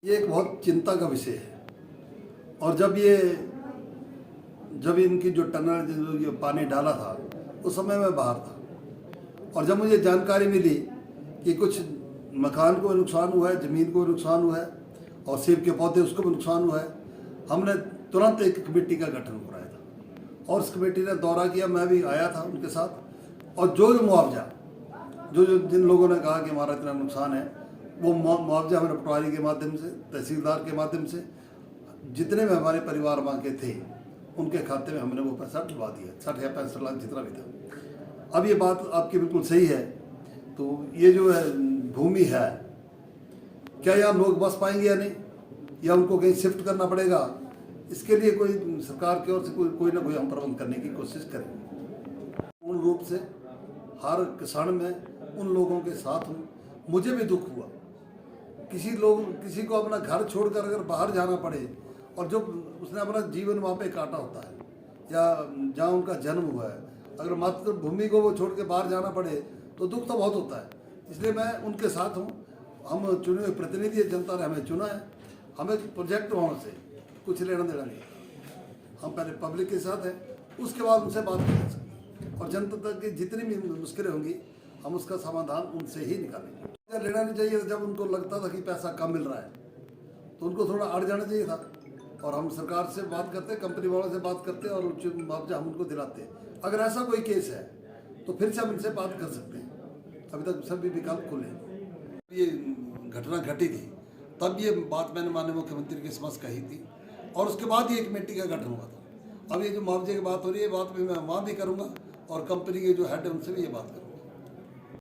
ये एक बहुत चिंता का विषय है। और जब इनकी जो टनल जो ये पानी डाला था उस समय मैं बाहर था, और जब मुझे जानकारी मिली कि कुछ मकान को नुकसान हुआ है, ज़मीन को नुकसान हुआ है और सेब के पौधे उसको भी नुकसान हुआ है, हमने तुरंत एक कमेटी का गठन कराया था और उस कमेटी ने दौरा किया। मैं भी आया था उनके साथ, और जो मुआवजा जो जिन लोगों ने कहा कि हमारा इतना नुकसान है, वो मुआवजा हमने पटवारी के माध्यम से, तहसीलदार के माध्यम से, जितने भी हमारे परिवार वहाँ के थे उनके खाते में हमने वो पैसा डलवा दिया, 60 या 65 लाख जितना भी था। अब ये बात आपकी बिल्कुल सही है। तो ये जो है भूमि है, क्या यहाँ लोग बस पाएंगे या नहीं, या उनको कहीं शिफ्ट करना पड़ेगा, इसके लिए कोई सरकार की ओर से कोई ना कोई हम प्रबंध करने की कोशिश करेंगे। पूर्ण रूप से हर क्षण में उन लोगों के साथ हूँ। मुझे भी दुख हुआ, किसी को अपना घर छोड़कर अगर बाहर जाना पड़े, और जो उसने अपना जीवन वहाँ पे काटा होता है या जहाँ उनका जन्म हुआ है, अगर मातृभूमि को वो छोड़ के बाहर जाना पड़े तो दुख तो बहुत होता है। इसलिए मैं उनके साथ हूँ। हम चुने हुए प्रतिनिधि, जनता ने हमें चुना है, हमें प्रोजेक्ट होने से कुछ लेना देना नहीं। हम पहले पब्लिक के साथ हैं, उसके बाद उनसे बात कर सकते हैं, और जनता तक की जितनी भी मुश्किलें होंगी हम उसका समाधान उनसे ही निकालेंगे। लेना नहीं चाहिए। जब उनको लगता था कि पैसा कम मिल रहा है तो उनको थोड़ा अड़ जाना चाहिए था, और हम सरकार से बात करते, कंपनी वालों से बात करते और उचित मुआवजा हम उनको दिलाते। अगर ऐसा कोई केस है तो फिर से हम इनसे बात कर सकते हैं। अभी तक सभी विकल्प खुले। ये घटना घटी थी तब ये बात मैंने माननीय मुख्यमंत्री के समक्ष कही थी, और उसके बाद ये कमेटी का गठन हुआ था। अब ये जो मुआवजे की बात हो रही है, बात भी मैं वहाँ भी करूँगा और कंपनी के जो हेड है उनसे भी ये बात करूँगा।